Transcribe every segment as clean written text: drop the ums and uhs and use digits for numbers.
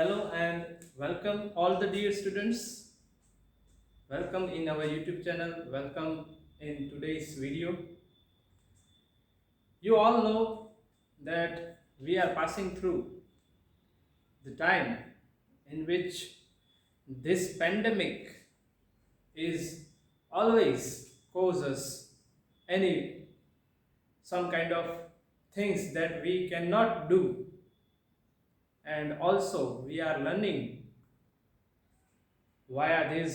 Hello and welcome all the dear students. Welcome in our YouTube channel. Welcome in today's video. You all know that we are passing through the time in which this pandemic is always causes any some kind of things that we cannot do, and also we are learning via this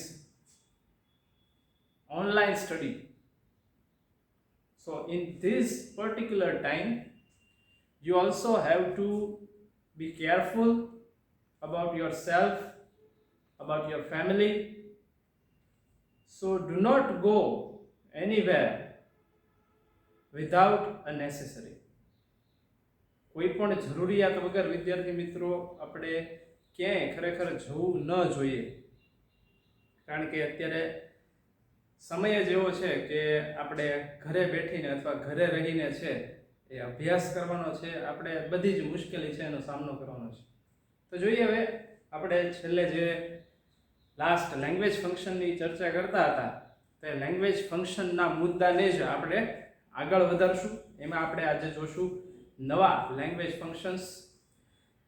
online study. So in this particular time, you also have to be careful about yourself, about your family. So do not go anywhere without a necessary. કોઈ પણ જરૂરિયાત વગર વિદ્યાર્થી મિત્રો આપણે ક્યાંય ખરેખર જવું ન જોઈએ, કારણ કે અત્યારે સમય જ એવો છે કે આપણે ઘરે બેઠીને અથવા ઘરે રહીને છે એ અભ્યાસ કરવાનો છે, આપણે બધી જ મુશ્કેલી છે એનો સામનો કરવાનો છે. તો જોઈએ હવે આપણે છેલ્લે જે લાસ્ટ લેંગ્વેજ ફંક્શનની ચર્ચા કરતા હતા તો એ લેંગ્વેજ ફંક્શનના મુદ્દાને જ આપણે આગળ વધારશું. એમાં આપણે આજે જોશું નવા લેંગ્વેજ ફંક્શન્સ.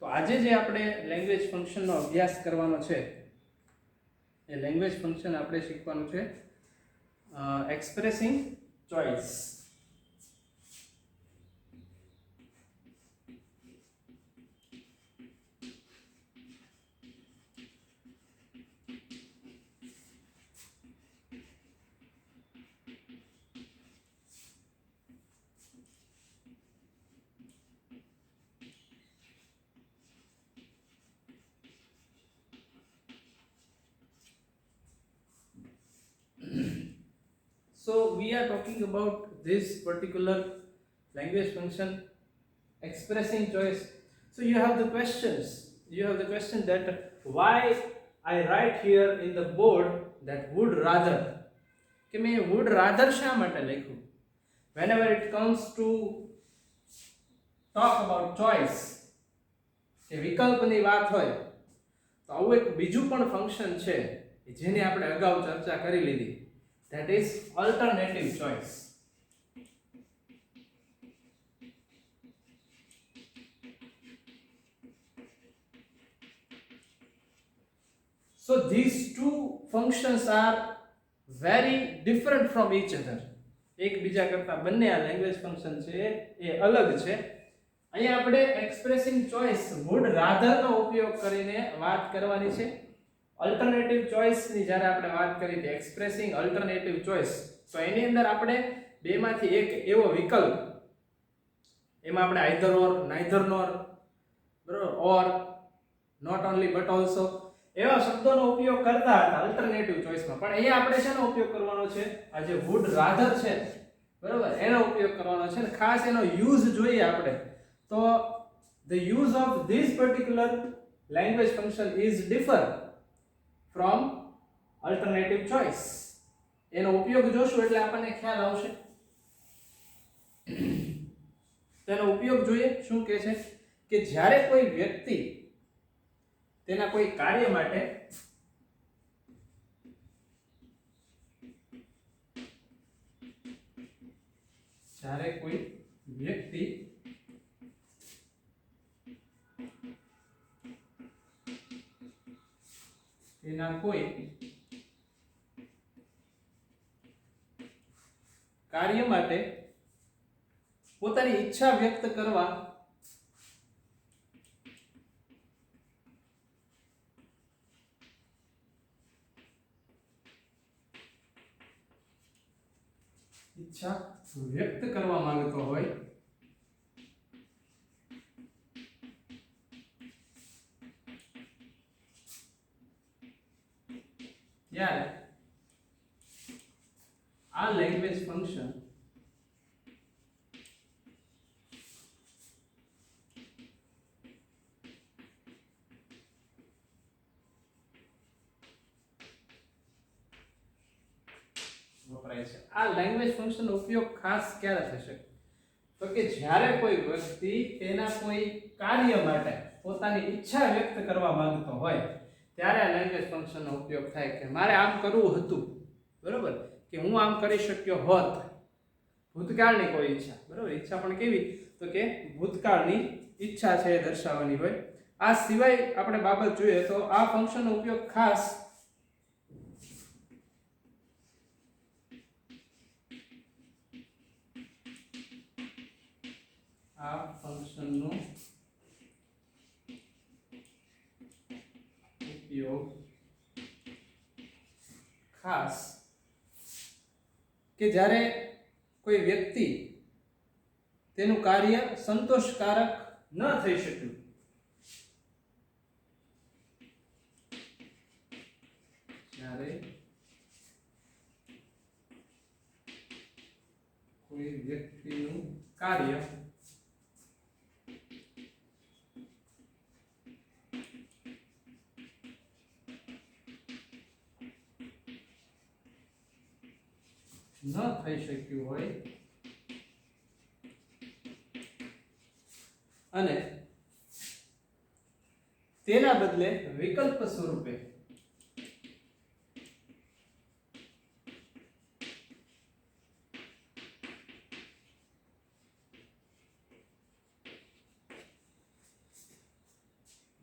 તો આજે જે આપણે લેંગ્વેજ ફંક્શનનો અભ્યાસ કરવાનો છે એ લેંગ્વેજ ફંક્શન આપણે શીખવાનું છે expressing choice. So we are talking about this particular language function expressing choice. So you have the questions. You have the question that why I write here in the board that would rather. કે મેં would rather શા માટે લખ્યું? Whenever it comes to talk about choice, કે વિકલ્પની વાત હોય તો આવું એક બીજું પણ ફંક્શન છે જેની આપણે અગાઉ ચર્ચા કરી લીધી. That is alternative choice. So these two functions are very different from each other. એકબીજા કરતા બંને આ લેંગ્વેજ ફંક્શન છે એ અલગ છે. અહીંયા આપણે એક્સપ્રેસિંગ ચોઇસ વુડ રાધર નો ઉપયોગ કરીને વાત કરવાની છે. અલ્ટરનેટિવ ચોઇસ ની જ્યારે આપણે વાત કરી હતી એક્સપ્રેસિંગ અલ્ટરનેટિવ ચોઇસ, તો એની અંદર આપણે બેમાંથી એક એવો વિકલ્પ, એમાં આપણે આઈધર ઓર, નાઈધર નોર, બરોબર, ઓર, નોટ ઓન્લી બટ ઓલસો એવા શબ્દોનો ઉપયોગ કરતા હતા અલ્ટરનેટિવ ચોઇસમાં. પણ અહીંયા આપણે શેનો ઉપયોગ કરવાનો છે? આ જે વુડ રાધર છે, બરોબર, એનો ઉપયોગ કરવાનો છે. અને ખાસ એનો યુઝ જોઈએ આપણે તો the use of this particular language function is differ from alternative choice. એનો ઉપયોગ જોશું એટલે આપણને ખ્યાલ આવશે. તેનો ઉપયોગ જોઈએ. શું કહે છે કે જ્યારે કોઈ વ્યક્તિ તેના કોઈ કાર્ય માટે જ્યારે કોઈ વ્યક્તિ તેના કોઈ કાર્ય માટે પોતાની ઈચ્છા વ્યક્ત કરવા માંગતો હોય ત્યારે આ લેંગ્વેજ ફંક્શન વપરાય છે. આ લેંગ્વેજ ફંક્શનનો ઉપયોગ ખાસ ક્યારે થશે? તો કે જ્યારે કોઈ વ્યક્તિ તેના કોઈ કાર્ય માટે પોતાની ઈચ્છા વ્યક્ત કરવા માંગતો હોય ત્યારે આ લેંગ્વેજ ફંક્શનનો ઉપયોગ થાય કે મારે આમ કરવું હતું, બરોબર, કે હું આમ કરી શક્યો હોત. ભૂતકાળની કોઈ ઈચ્છા, બરોબર, ઈચ્છા પણ કેવી, તો કે ભૂતકાળની ઈચ્છા છે એ દર્શાવવાની હોય. આ સિવાય આપણે બાબત જોઈએ તો આ ફંક્શનનો ઉપયોગ ખાસ કે જ્યારે કોઈ વ્યક્તિ તેનું કાર્ય સંતોષકારક ન થઈ શક્યું, જ્યારે કોઈ વ્યક્તિનું કાર્ય ન થઈ શક્યું હોય અને તેના બદલે વિકલ્પ સ્વરૂપે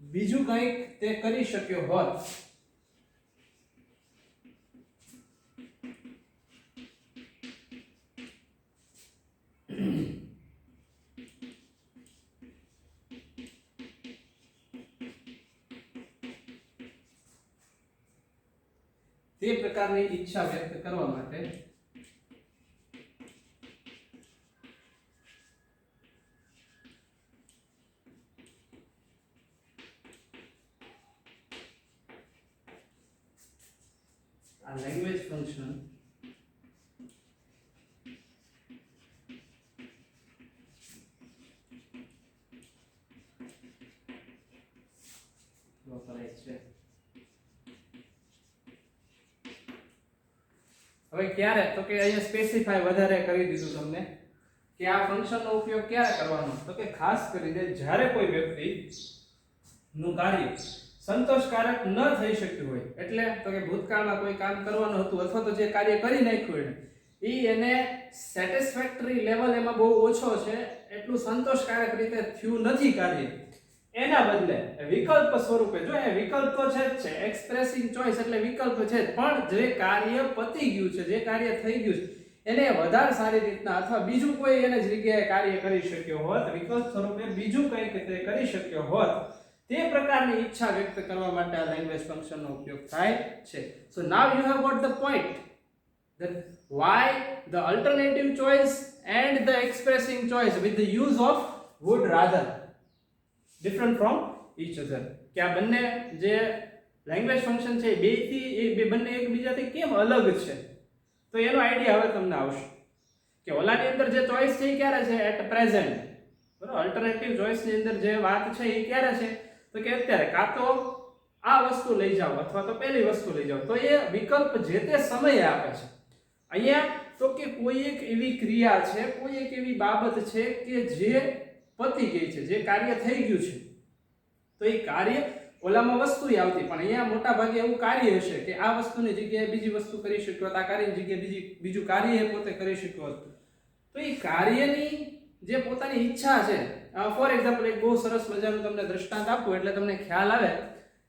બીજું કંઈક તે કરી શક્યો હોત, તે પ્રકારની ઈચ્છા વ્યક્ત કરવા માટે આ લેંગ્વેજ ફંક્શન વપરાય છે. હવે ક્યારે, તો કે અહીંયા સ્પેસિફાય વધારે કરી દીધું તમને કે આ ફંક્શનનો ઉપયોગ ક્યારે કરવાનો, તો કે ખાસ કરીને જ્યારે કોઈ વ્યક્તિ નું કાર્ય સંતોષકારક ન થઈ શક્યું હોય, એટલે તો કે ભૂતકાળમાં કોઈ કામ કરવાનું હતું અથવા તો જે કાર્ય કરી નાખ્યું એને સેટિસ્ફેક્ટરી લેવલ એમાં બહુ ઓછો છે, એટલું સંતોષકારક રીતે થયું નથી કાર્ય, એના બદલે વિકલ્પ સ્વરૂપે, જો એ વિકલ્પ તો છે જ છે, એક્સપ્રેસિંગ ચોઇસ એટલે વિકલ્પ છે જ, પણ જે કાર્ય પતી ગયું છે, જે કાર્ય થઈ ગયું છે એને વધારે સારી રીતના અથવા બીજું કોઈ એને જગ્યાએ કાર્ય કરી શક્યો હોત, વિકલ્પ સ્વરૂપે બીજું કંઈક તે કરી શક્યો હોત, તે પ્રકારની ઈચ્છા વ્યક્ત કરવા માટે આ લેંગ્વેજ ફંક્શનનો ઉપયોગ થાય છે. So now you have got the point that why the alternative choice and the expressing choice with the use of would rather different from each other. કે આ બંને જે લેંગ્વેજ ફંક્શન છે એ બંને એકબીજાથી કેમ અલગ છે, તો એનો આઈડિયા હવે તમને આવશે કે ઓલાની અંદર જે ચોઇસ છે એ ક્યારે છે, એટ પ્રેઝન્ટ, બરાબર, અલ્ટરનેટિવ ચોઇસની અંદર જે વાત છે એ ક્યારે છે, તો કે અત્યારે કાં તો આ વસ્તુ લઈ જાઓ અથવા તો પેલી વસ્તુ લઈ જાઓ, તો એ વિકલ્પ જે તે સમયે આપે છે. અહીંયા તો કે કોઈ એક એવી ક્રિયા છે, કોઈ એક એવી બાબત છે કે જે પતી ગઈ છે, જે કાર્ય થઈ ગયું છે, તો એ કાર્ય ઓલામાં વસ્તુ આવતી, પણ અહીંયા મોટા ભાગે એવું કાર્ય હશે કે આ વસ્તુની જગ્યાએ બીજી વસ્તુ કરી શક્યો હોત, આ કાર્યની જગ્યાએ બીજું કાર્ય પોતે કરી શક્યો હોત, તો એ કાર્યની જે પોતાની ઈચ્છા છે, ફોર એક્ઝામ્પલ એક બહુ સરસ મજાનું તમને દ્રષ્ટાંત આપું એટલે તમને ખ્યાલ આવે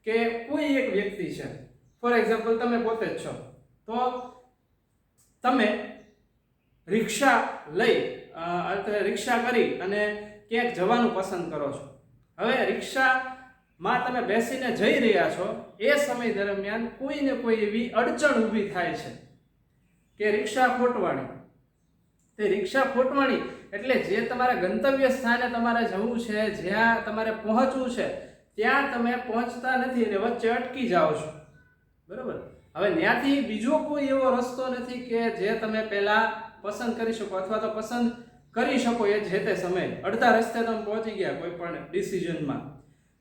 કે કોઈ એક વ્યક્તિ છે, ફોર એક્ઝામ્પલ તમે પોતે જ છો, તો તમે રિક્ષા લઈ રિક્ષા કરી અને ક્યાંક જવાનું પસંદ કરો છો. હવે રિક્ષામાં તમે બેસીને જઈ રહ્યા છો, એ સમય દરમિયાન કોઈને કોઈ એવી અડચણ ઊભી થાય છે કે રિક્ષા ખોટવાણી. તે રિક્ષા ખોટવાણી એટલે જે તમારા ગંતવ્ય સ્થાને તમારે જવું છે, જ્યાં તમારે પહોંચવું છે, ત્યાં તમે પહોંચતા નથી અને વચ્ચે અટકી જાઓ છો, બરોબર. હવે ત્યાંથી બીજો કોઈ એવો રસ્તો નથી કે જે તમે પહેલા પસંદ કરી શકો અથવા તો પસંદ કરી શકો એ જે તે સમયે. અડધા રસ્તે તમે પહોંચી ગયા કોઈ પણ ડિસિઝનમાં,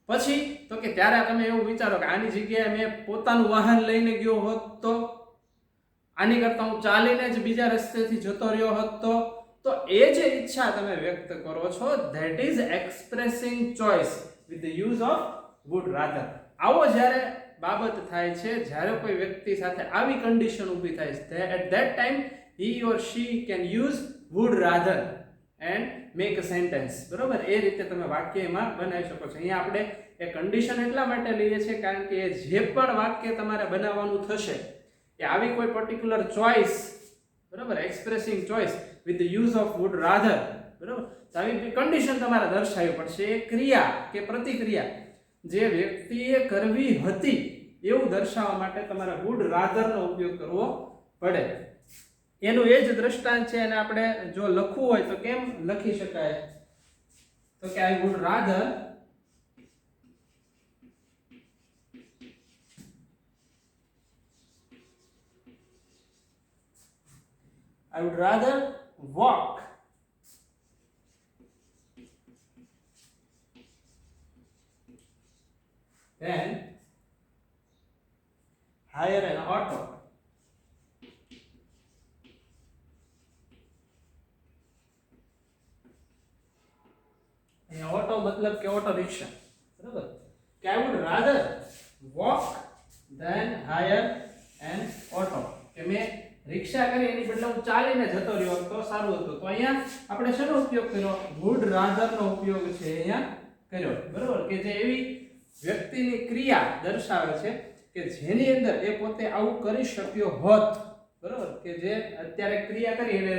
પછી તો કે ત્યારે તમે એવું વિચારો કે આની જગ્યાએ મેં પોતાનું વાહન લઈને ગયો હોત તો, આની કરતાં હું ચાલીને જ બીજા રસ્તેથી જતો રહ્યો હોત તો તો એ જે ઈચ્છા તમે વ્યક્ત કરો છો that is expressing choice with the use of would rather. આવો જ્યારે બાબત થાય છે, જ્યારે કોઈ વ્યક્તિ સાથે આવી કન્ડિશન ઊભી થાય છે, at that time he or she can use would rather and make a sentence. બરોબર, એ રીતે તમે વાક્ય એમાં બનાવી શકો છો. અહીંયા આપણે એ કન્ડિશન એટલા માટે લઈએ છીએ કારણ કે જે પણ વાક્ય તમારે બનાવવાનું થશે એ આવી કોઈ પર્ટિક્યુલર ચોઇસ, બરોબર, expressing choice with the use of would rather, બરોબર, તો આવી કન્ડિશન તમારે દર્શાવવી પડશે. એ ક્રિયા કે પ્રતિક્રિયા જે વ્યક્તિએ કરવી હતી એવું દર્શાવવા માટે તમારે વુડ રાધર નો ઉપયોગ કરવો પડે. એનું એ જ દ્રષ્ટાંત છે. અને આપણે જો લખવું હોય તો કેમ લખી શકાય? તો કે I would rather walk than hire an auto. Auto मतलब के ऑटो रिक्शा, बराबर, कि I would rather walk than hire an auto, કે મેં રિક્ષા કરી એની બદલે હું ચાલીને જતો રહ્યો તો સારું હતું. તો અહીંયા આપણે શેનો ઉપયોગ કર્યો? વુડ રાધર નો ઉપયોગ છે અહીંયા કર્યો, બરાબર, કે જે એવી વ્યક્તિની ક્રિયા દર્શાવે છે કે જેની અંદર એ પોતે આવું કરી શક્યો હોત, બરાબર, કે જે અત્યારે ક્રિયા કરી એને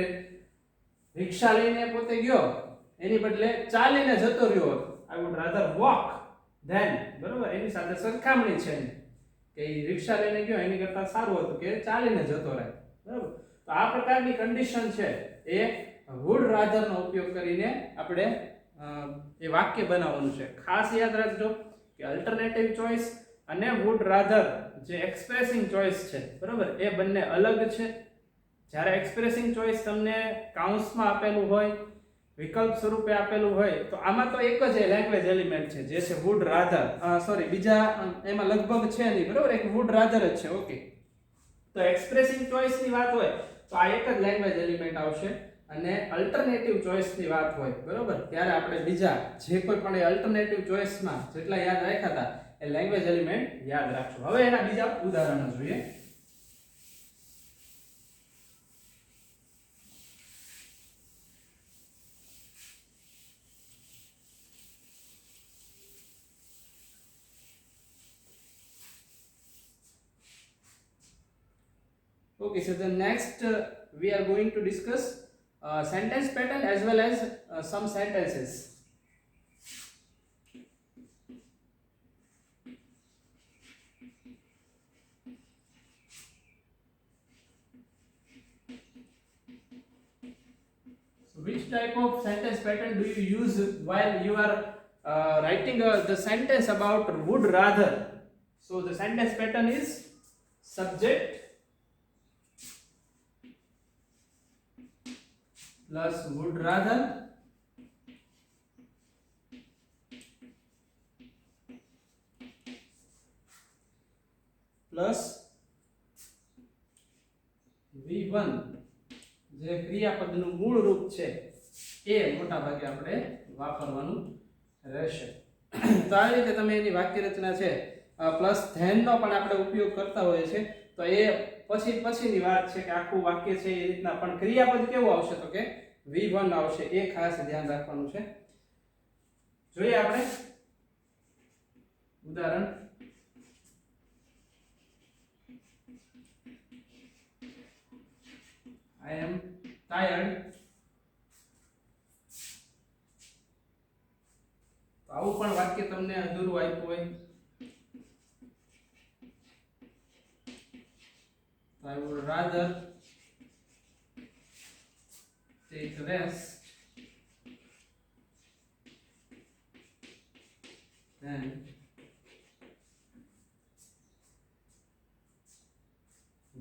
રિક્ષા લઈને પોતે ગયો એની બદલે ચાલીને જતો રહ્યો હોત. I would rather walk then, બરાબર, એની સાથે સરખામણી છે કે રિક્ષા લઈને ગયો એની કરતા સારું હતું કે ચાલીને જતો રહે, બરાબર. તો આ પ્રકારની કન્ડિશન છે એ વુડ રાધર નો ઉપયોગ કરીને આપણે એ વાક્ય બનાવવાનું છે. ખાસ યાદ રાખજો કે અલ્ટરનેટિવ ચોઇસ અને વુડ રાધર જે એક્સપ્રેસિંગ ચોઇસ છે, બરાબર, એ બંને અલગ છે. જ્યારે એક્સપ્રેસિંગ ચોઇસ તમને કાઉન્સમાં આપેલું હોય, વિકલ્પ સ્વરૂપે આપેલું હોય, તો આમાં તો એક જ લેંગ્વેજ એલિમેન્ટ છે જે છે વુડ રાધર, સોરી બીજા એમાં લગભગ છે નહીં, બરાબર, એક વુડ રાધર જ છે. ઓકે, તો એક્સપ્રેસિંગ ચોઇસ ની વાત હોય તો આ એક જ લેંગ્વેજ એલિમેન્ટ આવશે. અને અલ્ટરનેટિવ ચોઇસ ની વાત હોય, બરાબર, ત્યારે આપણે બીજા જે કોઈ પણ અલ્ટરનેટિવ ચોઇસમાં જેટલા યાદ રાખ્યા હતા એ લેંગ્વેજ એલિમેન્ટ યાદ રાખશું. હવે એના બીજા ઉદાહરણો જોઈએ. Okay, so the next we are going to discuss sentence pattern as well as some sentences. So which type of sentence pattern do you use while you are writing the sentence about would rather? So the sentence pattern is subject plus would rather plus V1 જે ક્રિયાપદનું મૂળ રૂપ છે એ મોટા ભાગે આપણે વાપરવાનું રહેશે. તો આ રીતે તમે એની વાક્ય રચના છે પ્લસ ધેન નો પણ આપણે ઉપયોગ કરતા હોઈએ છીએ. તો એ પછીની વાત છે કે આખું વાક્ય છે એ રીતના, પણ ક્રિયાપદ કેવું આવશે તો કે V1 આવશે. એ ખાસ ધ્યાન રાખવાનું છે. જોઈએ આપણે ઉદાહરણ. I am tired. તો આવું પણ વાક્ય તમને અધૂરું આપ્યું હોય, I would rather take rest than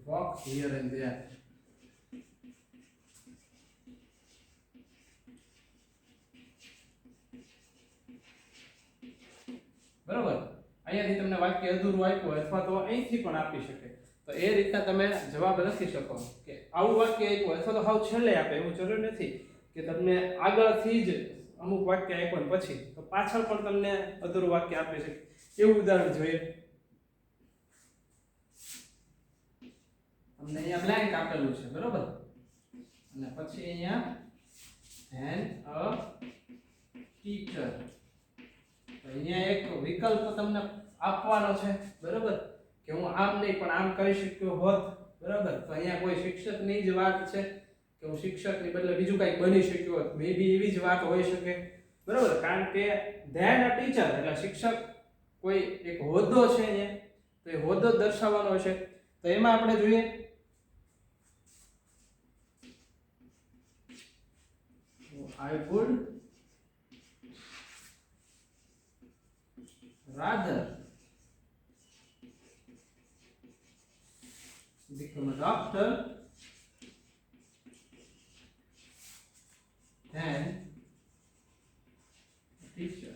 walk here and there. બરાબર, અહીંયાથી તમને વાક્ય અધૂરું આપ્યું હોય અથવા તો અહીંથી પણ આપી શકે. તો એ રીતના તમે જવાબ લખી શકો કે આવું વાક્ય આપ્યું અથવા તો હાવ છેલ્લે આપે એવું જરૂર નથી. કે તમને આગળથી જ અમુક વાક્ય આપ્યો ને પછી તો પાછળ પણ તમને અધૂરું વાક્ય આપી શકે એવું ઉદાહરણ જોઈએ. તમને અહીંયા બ્લેન્ક આપેલું છે બરોબર, અને પછી અહીંયા ધેન અ ટીચર, તો અહીંયા એક વિકલ્પ તમને આપવાનો છે બરોબર, કે હું આમ નહીં પણ આમ કરી શક્યો હોત બરાબર. તો અહીંયા કોઈ શિક્ષકની જ વાત છે કે હું શિક્ષકની બદલે બીજું કંઈક બની શક્યો હોત, મે બી એવી જ વાત હોઈ શકે બરાબર. કારણ કે ધેન અ ટીચર એટલે શિક્ષક કોઈ એક હોદ્દો છે અહીંયા, તો એ હોદ્દો દર્શાવવાનો છે. તો એમાં આપણે જોઈએ I would rather become a doctor than a teacher.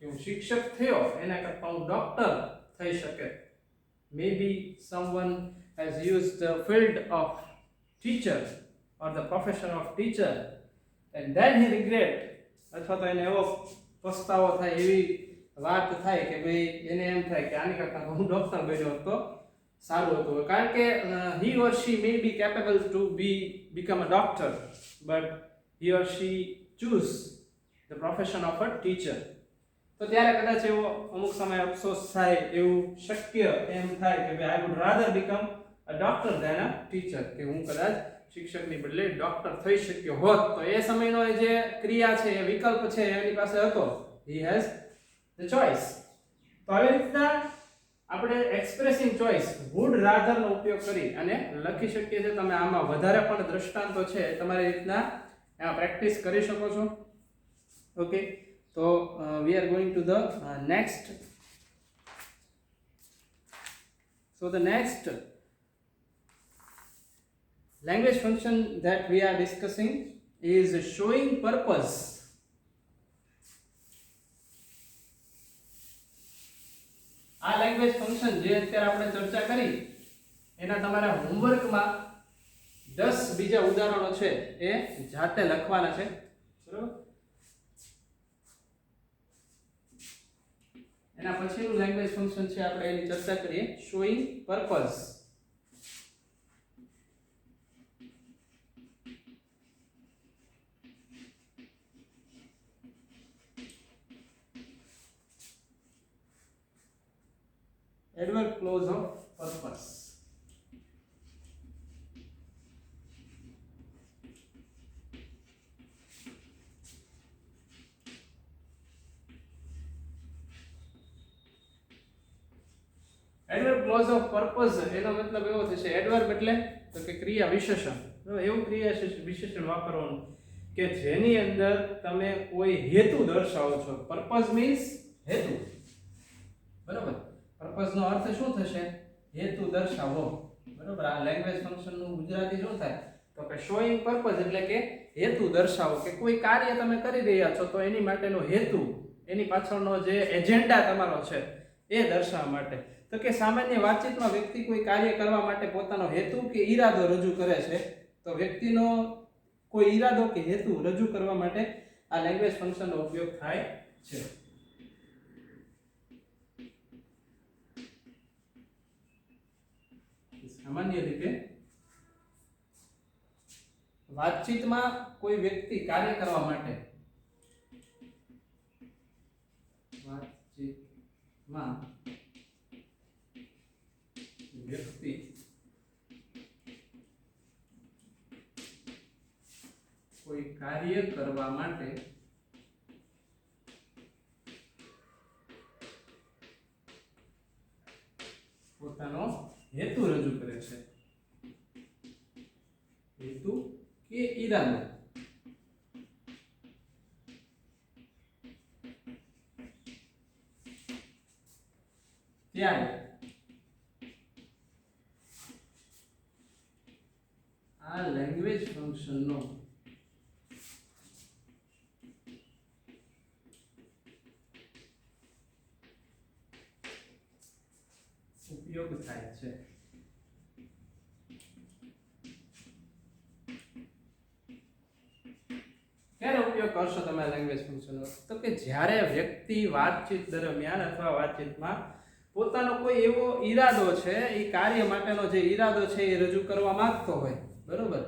કે હું શિક્ષક થયો એના કરતાં હું ડોક્ટર થઈ શકે. Maybe someone has used the field of teacher or the profession of teacher and then he regret, અથવા તો એને એવો પસ્તાવો થાય, એવી વાત થાય કે ભાઈ એને એમ થાય કે આની કરતાં હું ડોક્ટર બન્યો તો સારું હતું. કારણ કે he or she may be capable to become a doctor but he or she choose the profession of a teacher. તો ત્યારે કદાચ એવો અમુક સમય અફસોસ થાય, એવું શક્ય એમ થાય કે ભાઈ I would rather become a doctor than a teacher, કે હું કદાચ શિક્ષકની બદલે ડોક્ટર થઈ શક્યો હોત. તો એ સમયનો જે ક્રિયા છે, એ વિકલ્પ છે એની પાસે હતો, he has the choice. તો આવી રીતના આપણે એક્સપ્રેસિંગ ચોઇસ would rather નો ઉપયોગ કરી અને લખી શકીએ છીએ. તમે આમાં વધારે પણ દ્રષ્ટાંતો છે તમારી રીતના એમાં પ્રેક્ટિસ કરી શકો છો. ઓકે, તો we are going to the next. So the next language function that we are discussing is showing purpose. આ લેંગ્વેજ ફંક્શન જે અત્યારે આપણે ચર્ચા કરી એના તમારા હોમવર્કમાં 10 બીજા ઉદાહરણો છે એ જાતે લખવાના છે બરાબર. એના પછીનું લેંગ્વેજ ફંક્શન છે આપણે એની ચર્ચા કરીએ, showing purpose. Adverb clause of purpose. Adverb clause of purpose એનો મતલબ એવો થશે, adverb એટલે તો કે ક્રિયા વિશેષણ. એવું ક્રિયા વિશેષણ વાપરવાનું કે જેની અંદર તમે કોઈ હેતુ દર્શાવો છો. purpose means હેતુ બરાબર. purpose નો અર્થ શું થશે? હેતુ દર્શાવો બરાબર. આ લેંગ્વેજ ફંક્શન નું ગુજરાતી શું થાય તો કે showing purpose એટલે કે હેતુ દર્શાવો, કે કોઈ કાર્ય તમે કરી રહ્યા છો તો એની માટેનો હેતુ, એની પાછળનો જે એજન્ડા તમારો છે એ દર્શાવવા માટે. તો કે સામાન્ય વાતચીતમાં વ્યક્તિ કોઈ કાર્ય કરવા માટે પોતાનો હેતુ કે ઈરાદો રજૂ કરે છે, તો વ્યક્તિનો કોઈ ઈરાદો કે હેતુ રજૂ કરવા માટે આ લેંગ્વેજ ફંક્શનનો ઉપયોગ થાય છે. સામાન્ય રીતે વાતચીતમાં કોઈ વ્યક્તિ કાર્ય કરવા માટે, વાતચીતમાં વ્યક્તિ કોઈ કાર્ય કરવા માટે પોતાનો હેતુ રજૂ કરે છે. હેતુ કે ઈરાદો. ત્યારે આ લેંગ્વેજ ફંક્શનનો ઉપયોગ થાય છે. ક્યારે ઉપયોગ કરશો તમે લેંગ્વેજ ફંક્શનનો? તો કે જ્યારે વ્યક્તિ વાતચીત દરમિયાન અથવા વાતચીતમાં પોતાનો કોઈ એવો ઈરાદો છે, એ કાર્ય માટેનો જે ઈરાદો છે એ રજૂ કરવા માંગતો હોય, બરોબર,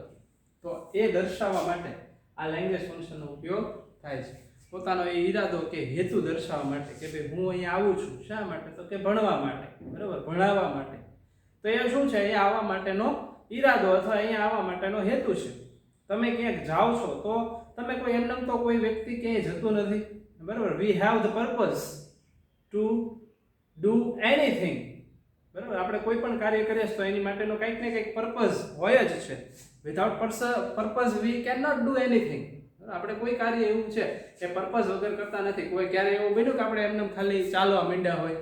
તો એ દર્શાવવા માટે આ લેંગ્વેજ ફંક્શનનો ઉપયોગ થાય છે. પોતાનો એ ઈરાદો કે હેતુ દર્શાવવા માટે કે ભાઈ હું અહીંયા આવું છું, શા માટે? તો કે ભણવા માટે, બરોબર, ભણાવવા માટે. તો એ શું છે? અહીંયા આવવા માટેનો ઈરાદો અથવા અહીંયા આવવા માટેનો હેતુ છે. તમે ક્યાંક જાઓ છો તો તમે કોઈ એમનેમ તો કોઈ વ્યક્તિ ક્યાંય જતું નથી, બરોબર. We have the purpose to do anything, બરોબર. આપણે કોઈ પણ કાર્ય કરીએ તો એની માટેનો કંઈક ને કંઈક પર્પઝ હોય જ છે. Without purpose we can not do anything. આપણે કોઈ કાર્ય એવું છે કે પર્પઝ વગર કરતા નથી. કોઈ ક્યારે એવું બન્યું કે આપણે એમને ખાલી ચાલવા માંડ્યા હોય,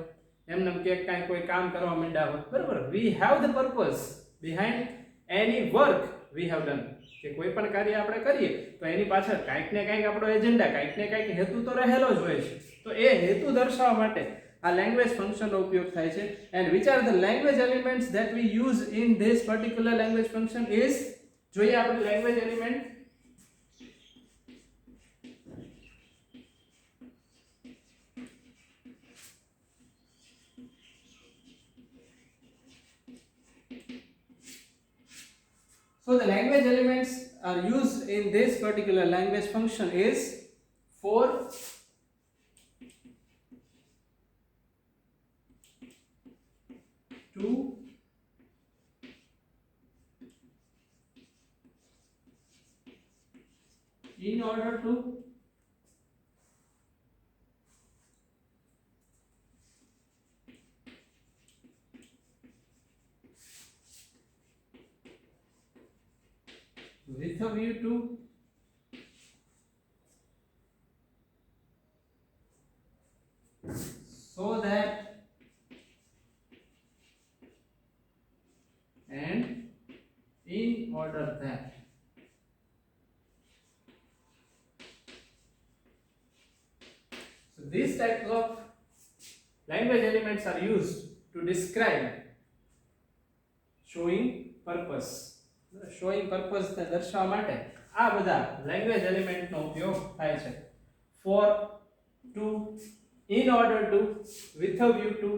એમને ક્યાંક કાંઈ કોઈ કામ કરવા માંડ્યા હોય, બરોબર. We have the purpose behind any work we have done. કે કોઈ પણ કાર્ય આપણે કરીએ તો એની પાછળ કાંઈક ને કાંઈક આપણો એજન્ડા, કાંઈક ને કાંઈક હેતુ તો રહેલો જ હોય છે. તો એ હેતુ દર્શાવવા માટે આ લેંગ્વેજ ફંક્શનનો ઉપયોગ થાય છે. And which are the language elements that we use in this particular language function is, જોઈએ આપણે language element. So the language elements are used in this particular language function is for to in order to with a view to so that and in order that. So these types of language elements are used to describe showing purpose. Showing પર્પઝને દર્શાવવા માટે આ બધા language એલિમેન્ટનો ઉપયોગ થાય છે. For, to, in order to, with a view to,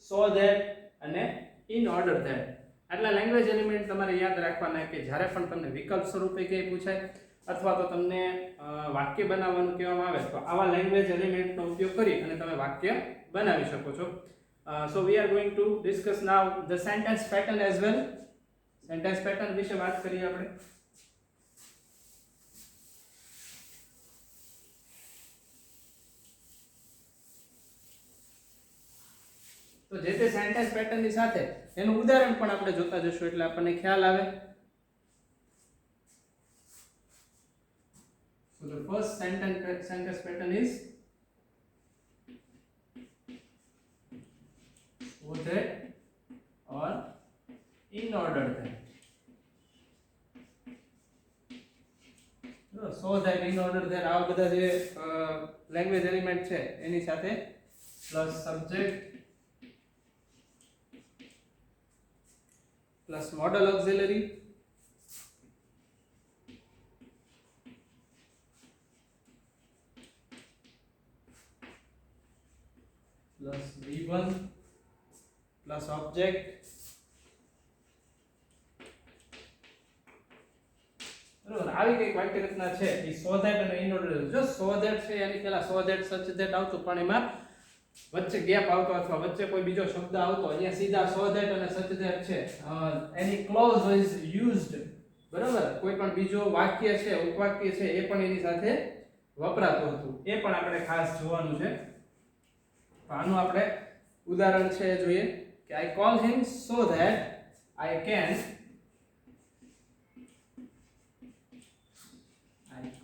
so that અને ઇન ઓર્ડર ધેટ. આટલા લેંગ્વેજ એલિમેન્ટ તમારે યાદ રાખવાના કે જ્યારે પણ તમને વિકલ્પ સ્વરૂપે કંઈ પૂછાય અથવા તો તમને વાક્ય બનાવવાનું કહેવામાં આવે તો આવા લેંગ્વેજ એલિમેન્ટનો ઉપયોગ કરી અને તમે વાક્ય બનાવી શકો છો. So we are going to discuss now the sentence pattern as well. Sentence pattern વિશે વાત કરીએ આપણે. તો જે તે સેન્ટેન્સ પેટર્નની સાથે એનું ઉદાહરણ પણ આપણે જોતા જશું એટલે આપણને ખ્યાલ આવે. So the first sentence pattern is so that or in order that. So that, in order that, આ બધા જે લેંગ્વેજ એલિમેન્ટ છે એની સાથે plus subject plus model auxiliary plus V1 plus object બરોબર. આવી કઈક વાક્ય રચના છે એ સો ધેટ અને ઇન ઓર્ડર. જો સો ધેટ છે એની પહેલા સો ધેટ સચ ધેટ આવતું પણ એમાં વચ્ચે ગેપ આવતો અથવા વચ્ચે કોઈ બીજો શબ્દ આવતો. અહીંયા સીધા સો ધેટ અને સચ ધેટ છે એની ક્લોઝ ઇઝ યુઝડ, બરોબર. કોઈ પણ બીજો વાક્ય છે ઉપવાક્ય છે એ પણ એની સાથે વપરાતું હતું. એ પણ આપણે ખાસ જોવાનું છે. આનું આપણે ઉદાહરણ છે જોઈએ કે I call him so that I can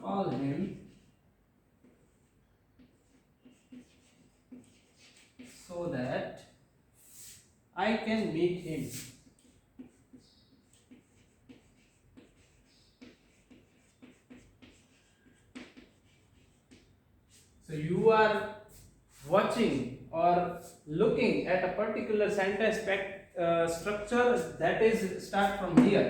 call him so that I can meet him. So you are watching or looking at a particular sentence structure that is start from here.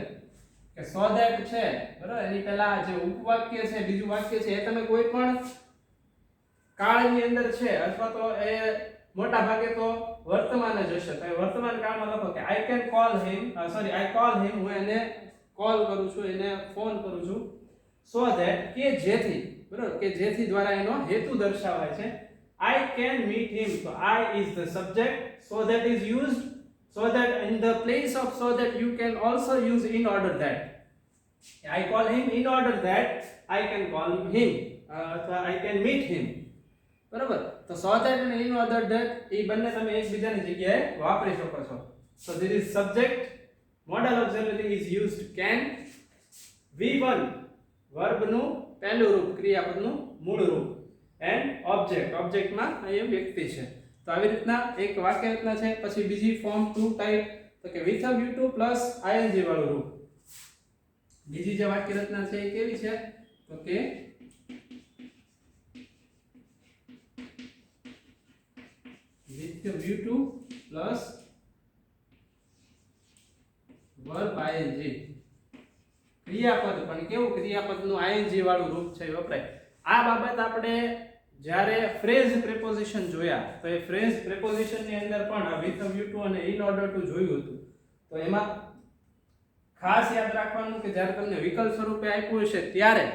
કે કે so that છે બરાબર, એની પહેલા જે ઉપવાક્ય છે બીજું વાક્ય છે એ તમે કોઈ પણ કાળની અંદર છે અથવા તો એ મોટા ભાગે તો વર્તમાન જ હશે, તો વર્તમાન કાળમાં લખો કે I can call him, sorry I call હિમ, હું એને કોલ કરું છું, એને ફોન કરું છું, સો ધેટ કે જેથી બરાબર, કે જેથી દ્વારા એનો હેતુ દર્શાવાય છે. I can meet him, so I is the subject, so that is used, so that in the place of so that you can also use in order that. I call him in order that I can call him, I can meet him. બરાબર, તો so that અને in order that એ બંને તમે એકબીજાની જગ્યાએ વાપરી શકો છો. So this is subject, modal auxiliary is used can, V1 verb નું પહેલું રૂપ, ક્રિયાપદનું મૂળ રૂપ, and object માં અહીંયા વ્યક્તિ છે. તો આવી રીતના એક વાક્ય રચના છે. પછી બીજી ફોર્મ 2 ટાઈપ, તો કે with a view to plus ing વાળું રૂપ. બીજી જે વાક્ય રચના છે એ કેવી છે, તો કે with a view to plus verb ing, ક્રિયાપદ પણ કેવું, ક્રિયાપદનું ing વાળું રૂપ છે એ વપરાય. આ બાબત આપણે જ્યારે ફ્રેઝ પ્રેપોઝિશન જોયા, તો એ ફ્રેઝ પ્રેપોઝિશન ની અંદર પણ with a view to અને in order to જોયું હતું. તો એમાં ખાસ યાદ રાખવાનું કે જ્યારે તમને વિકલ્પ સ્વરૂપે આપ્યું હશે ત્યારે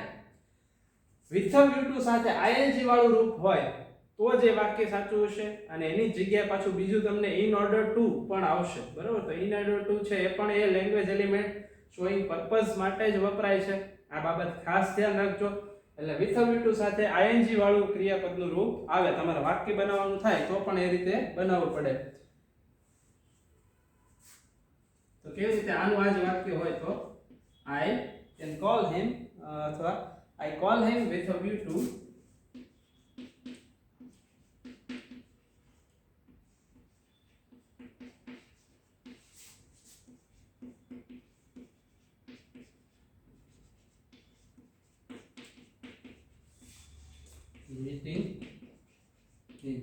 with a view to સાથે ing વાળું રૂપ હોય તો જે વાક્ય સાચું હશે, અને એની જગ્યાએ પાછું બીજું તમને in order to પણ આવશે બરાબર. તો in order to છે એ પણ એ લેંગ્વેજ એલિમેન્ટ શોઈંગ પર્પઝ માટે જ વપરાય છે. આ બાબત ખાસ ધ્યાન રાખજો. એટલે with a view to સાથે ing વાળું ક્રિયાપદનું રૂપ આવે, તમારે વાક્ય બનાવવાનું થાય તો પણ એ રીતે બનાવવું પડે. તો કેવી રીતે આનું આ જ વાક્ય હોય તો I can call him, અથવા I call him with a view to meeting him.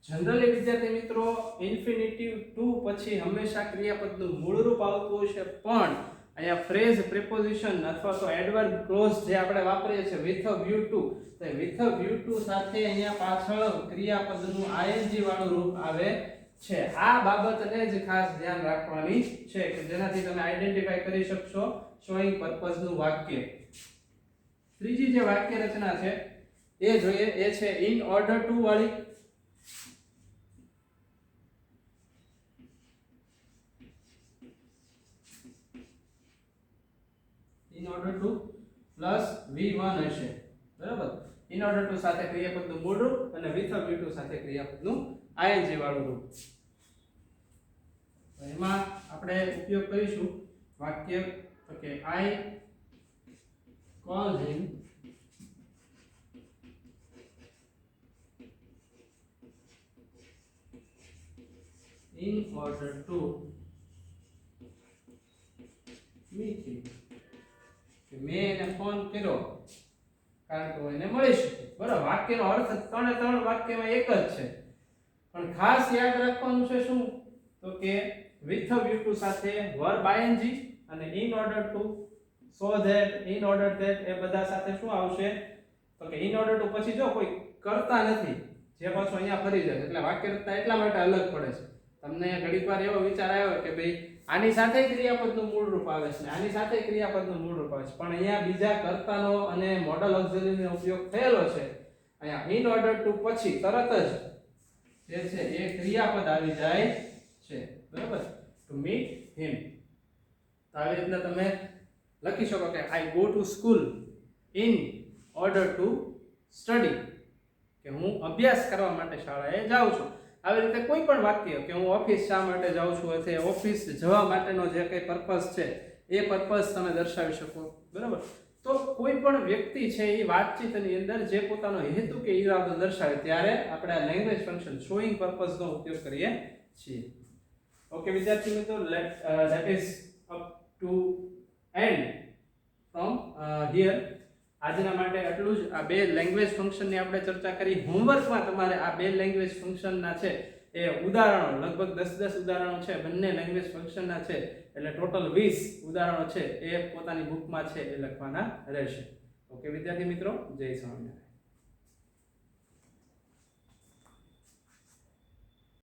Generally વિદ્યાર્થી મિત્રો ઇન્ફિનિટિવ ટુ પછી હંમેશા ક્રિયાપદનું મૂળ રૂપ આવતું હશે, પણ અહીંયા ફ્રેઝ પ્રિપોઝિશન અથવા તો એડવર્બ ક્લોઝ જે આપણે વાપરીએ છીએ with a view to, તો with a view to સાથે અહીંયા પાછળ ક્રિયાપદનું ing વાળું રૂપ આવે છે. આ બાબતને જ ખાસ ધ્યાન રાખવાની છે કે જેનાથી તમે આઈડેન્ટિફાઈ કરી શકશો શોઈંગ પર્પઝનું વાક્ય. ત્રીજી જે વાક્ય રચના છે એ જોઈએ, એ છે in order to વાળી. in order to plus v1 હશે બરાબર. in order to સાથે ક્રિયાપદનું મૂળ રૂપ અને with a view to સાથે ક્રિયાપદનું ing વાળું રૂપ. તો એમાં આપણે ઉપયોગ કરીશું વાક્ય, તો કે I call him in order to meet him. કે મેં એને ફોન કર્યો કારણ કે હું એને મળી શકું બરાબર. વાક્યનો અર્થ ત્રણ વાક્યમાં એક જ છે, પણ ખાસ યાદ રાખવાનું છે શું, તો કે with a view to સાથે verb ing અને in order to, so that, in order that એ બધા સાથે શું આવશે, તો કે in order to પછી જો કોઈ કરતા નથી જે પાછો અહીંયા ફરી જાય, એટલે વાક્ય રચના એટલા માટે અલગ પડે છે. તમને ઘણીવાર એવો વિચાર આવ્યો કે ભાઈ આની સાથે ક્રિયાપદનું મૂળ રૂપ આવે છે, આની સાથે ક્રિયાપદનું મૂળ રૂપ આવે છે, પણ અહીંયા બીજા કર્તાનો અને મોડલ ઓક્સિલરીનો ઉપયોગ થયેલો છે. અહીંયા in order to પછી તરત જ જે છે એ ક્રિયાપદ આવી જાય છે બરાબર, to meet him. તો આવી રીતના તમે લખી શકો કે I go to school in order to study, કે હું અભ્યાસ કરવા માટે શાળાએ જાઉં છું. આવી રીતે કોઈ પણ વાક્ય કે હું ઓફિસ શા માટે જાઉં છું, અથવા ઓફિસ જવા માટેનો જે કંઈ પર્પસ છે એ પર્પસ તમે દર્શાવી શકો બરાબર. તો કોઈ પણ વ્યક્તિ છે એ વાતચીતની અંદર જે પોતાનો હેતુ કે ઈરાદો દર્શાવે ત્યારે આપણે આ લેંગ્વેજ ફંક્શન શોઈંગ પર્પસનો ઉપયોગ કરીએ છીએ. ઓકે વિદ્યાર્થી મિત્રો, that is up to end from here. આજના માટે આટલું જ. આ બે લેંગ્વેજ ફંક્શનની આપણે ચર્ચા કરી. હોમવર્કમાં તમારે આ બે લેંગ્વેજ ફંક્શનના છે એ ઉદાહરણો લગભગ 10 ઉદાહરણો છે બંને લેંગ્વેજ ફંક્શનના છે, એટલે ટોટલ 20 ઉદાહરણો છે એ પોતાની બુકમાં છે એ લખવાના રહેશે. ઓકે વિદ્યાર્થી મિત્રો, જય સ્વામિનારાયણ.